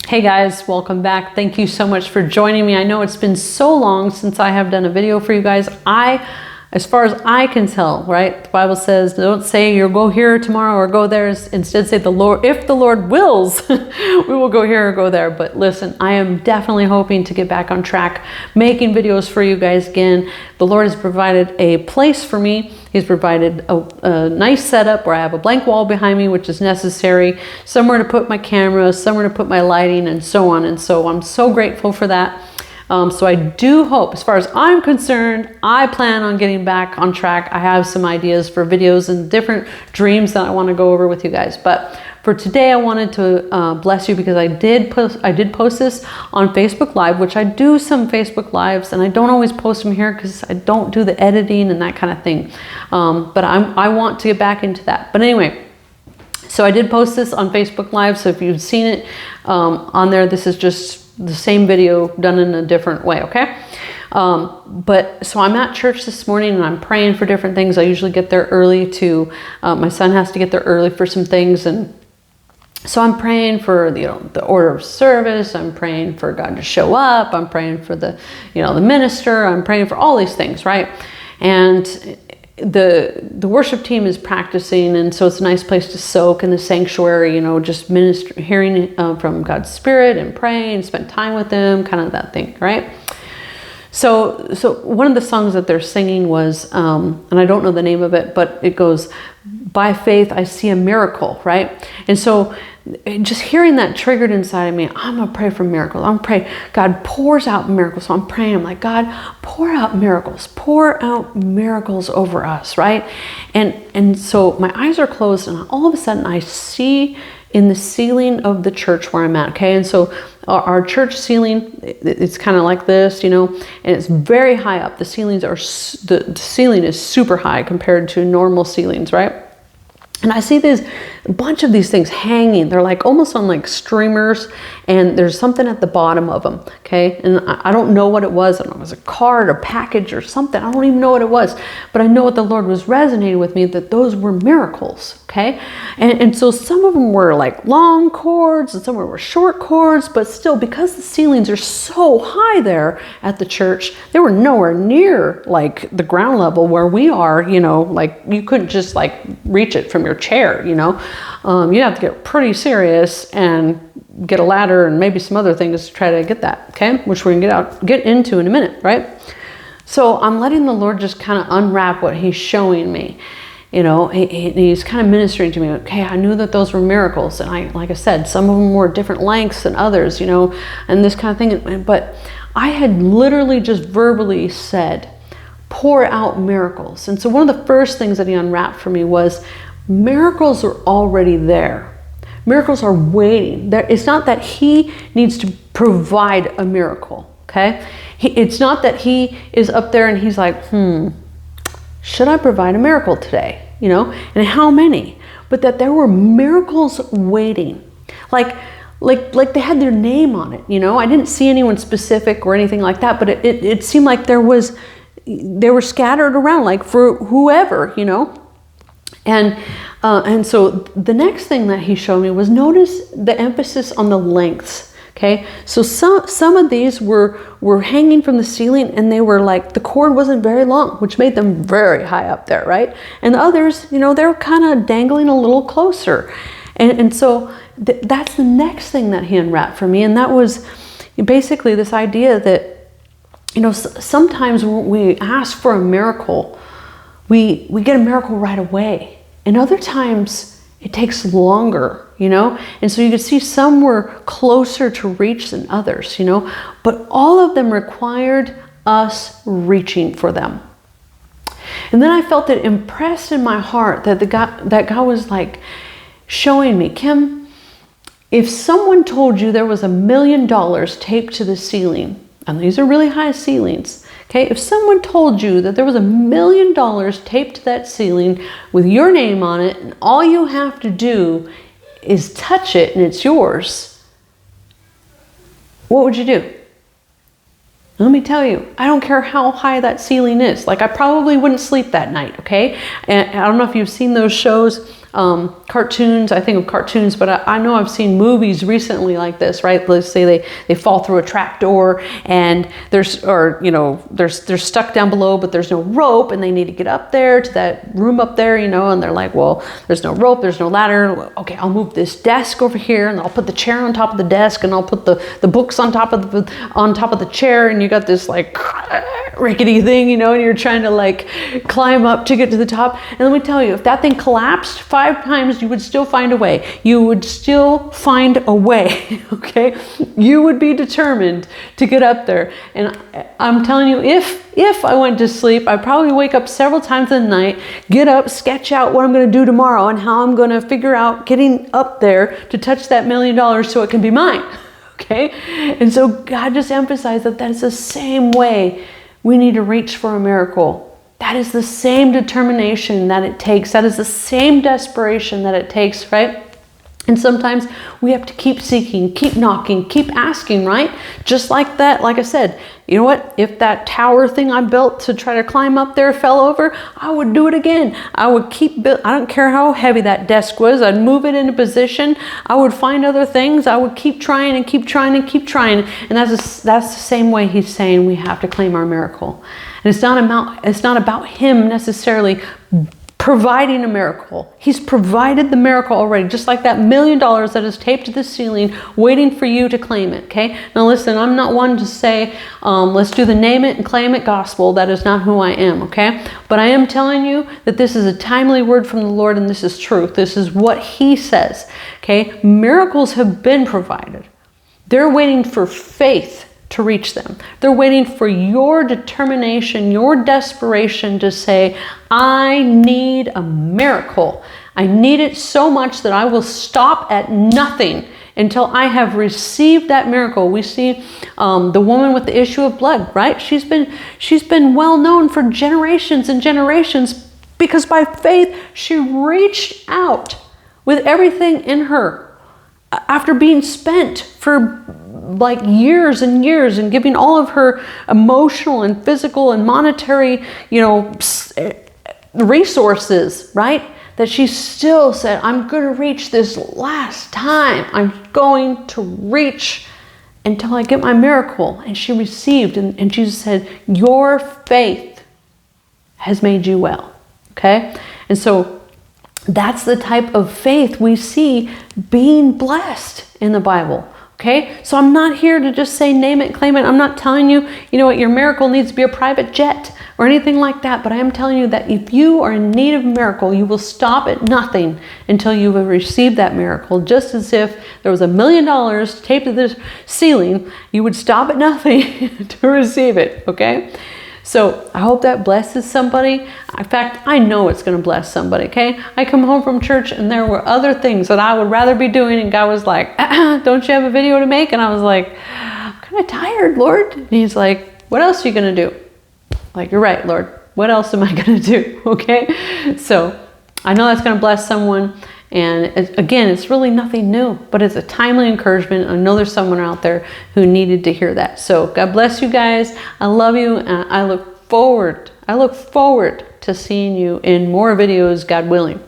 Hey guys, welcome back. Thank you so much for joining me. I know it's been so long since I have done a video for you guys. As far as I can tell, right? The Bible says, don't say you'll go here tomorrow or go there. Instead say the Lord, if the Lord wills, we will go here or go there. But listen, I am definitely hoping to get back on track, making videos for you guys again. The Lord has provided a place for me. He's provided a nice setup where I have a blank wall behind me, which is necessary, somewhere to put my camera, somewhere to put my lighting, and so on. And so I'm so grateful for that. So I do hope, as far as I'm concerned, I plan on getting back on track. I have some ideas for videos and different dreams that I want to go over with you guys. But for today, I wanted to bless you because I did post this on Facebook Live, which I do some Facebook Lives, and I don't always post them here because I don't do the editing and that kind of thing. But I want to get back into that. But anyway, so I did post this on Facebook Live. So if you've seen it on there, this is just the same video done in a different way, okay? But so I'm at church this morning and I'm praying for different things. I usually get there early to, my son has to get there early for some things, and so I'm praying for the order of service. I'm praying for God to show up. I'm praying for the minister. I'm praying for all these things, right? And the worship team is practicing, and so it's a nice place to soak in the sanctuary, just hearing from God's Spirit and praying, spend time with Him, kind of that thing, right? So one of the songs that they're singing was, and I don't know the name of it, but it goes, "By faith I see a miracle," right? And so just hearing that triggered inside of me, I'm gonna pray for miracles. I'm praying God pours out miracles. So I'm praying, I'm like, God, pour out miracles over us, right? And so my eyes are closed, and all of a sudden I see in the ceiling of the church where I'm at, okay? And so our church ceiling, it's kind of like this, and it's very high up. The ceilings are, the ceiling is super high compared to normal ceilings, right? And I see a bunch of these things hanging. They're like almost on like streamers, and there's something at the bottom of them, okay? And I don't know what it was. I don't know, it was a card, a package or something. I don't even know what it was. But I know what the Lord was resonating with me, that those were miracles, okay? And so some of them were like long cords, and some were short cords, but still, because the ceilings are so high there at the church, they were nowhere near like the ground level where we are, like you couldn't just like reach it from your chair, you have to get pretty serious and get a ladder and maybe some other things to try to get that, okay? Which we're gonna get into in a minute, right? So I'm letting the Lord just kind of unwrap what He's showing me. He's kind of ministering to me. Okay, I knew that those were miracles, and like I said, some of them were different lengths than others, and this kind of thing. But I had literally just verbally said, pour out miracles. And so one of the first things that He unwrapped for me was, miracles are already there. Miracles are waiting. It's not that He needs to provide a miracle, okay? It's not that He is up there and He's like, should I provide a miracle today? And how many? But that there were miracles waiting. Like they had their name on it, I didn't see anyone specific or anything like that, but it seemed like they were scattered around, like for whoever, And so the next thing that He showed me was, notice the emphasis on the lengths. Okay, so some of these were hanging from the ceiling, and they were like, the cord wasn't very long, which made them very high up there, right? And the others, they were kind of dangling a little closer. And so that's the next thing that He unwrapped for me. And that was basically this idea that, sometimes when we ask for a miracle, we get a miracle right away. And other times it takes longer, and so you can see some were closer to reach than others, but all of them required us reaching for them. And then I felt it impressed in my heart that God was like showing me, Kim, if someone told you there was $1 million taped to the ceiling, and these are really high ceilings, okay, if someone told you that there was $1 million taped to that ceiling with your name on it, and all you have to do is touch it and it's yours, what would you do? Let me tell you, I don't care how high that ceiling is. Like, I probably wouldn't sleep that night, okay? And I don't know if you've seen those shows cartoons. I think of cartoons, but I know I've seen movies recently like this, right? Let's say they fall through a trap door and they're stuck down below, but there's no rope and they need to get up there to that room up there, and they're like, well, there's no rope, there's no ladder. Okay, I'll move this desk over here and I'll put the chair on top of the desk and I'll put the books on top of the chair, and you got this like rickety thing, and you're trying to like climb up to get to the top. And let me tell you, if that thing collapsed 5 times, you would still find a way. You would still find a way, okay? You would be determined to get up there. And I'm telling you, if I went to sleep, I'd probably wake up several times in the night, get up, sketch out what I'm going to do tomorrow and how I'm going to figure out getting up there to touch that $1 million so it can be mine, okay? And so God just emphasized that is the same way we need to reach for a miracle. That is the same determination that it takes. That is the same desperation that it takes, right? And sometimes we have to keep seeking, keep knocking, keep asking, right? Just like that, like I said, you know what? If that tower thing I built to try to climb up there fell over, I would do it again. I would keep building. I don't care how heavy that desk was. I'd move it into position. I would find other things. I would keep trying and keep trying and keep trying. And that's the same way he's saying we have to claim our miracle. And it's not about him necessarily providing a miracle. He's provided the miracle already, just like that $1 million that is taped to the ceiling, waiting for you to claim it, okay? Now listen, I'm not one to say, let's do the name it and claim it gospel. That is not who I am, okay? But I am telling you that this is a timely word from the Lord, and this is truth. This is what he says, okay? Miracles have been provided. They're waiting for faith to reach them. They're waiting for your determination, your desperation to say, I need a miracle. I need it so much that I will stop at nothing until I have received that miracle. We see the woman with the issue of blood, right? She's been well known for generations and generations because by faith she reached out with everything in her after being spent for like years and years and giving all of her emotional and physical and monetary, resources, right? That she still said, I'm going to reach this last time. I'm going to reach until I get my miracle. And she received, and Jesus said, your faith has made you well. Okay? And so that's the type of faith we see being blessed in the Bible. Okay, so I'm not here to just say name it, claim it. I'm not telling you, your miracle needs to be a private jet or anything like that. But I am telling you that if you are in need of a miracle, you will stop at nothing until you have received that miracle. Just as if there was $1 million taped to the ceiling, you would stop at nothing to receive it. Okay. So I hope that blesses somebody. In fact, I know it's going to bless somebody, okay? I come home from church and there were other things that I would rather be doing, and God was like, don't you have a video to make? And I was like, I'm kind of tired, Lord. And he's like, what else are you going to do? Like, you're right, Lord. What else am I going to do? Okay? So I know that's going to bless someone. And again, it's really nothing new, but it's a timely encouragement. I know there's someone out there who needed to hear that. So God bless you guys. I love you. And I look forward to seeing you in more videos, God willing.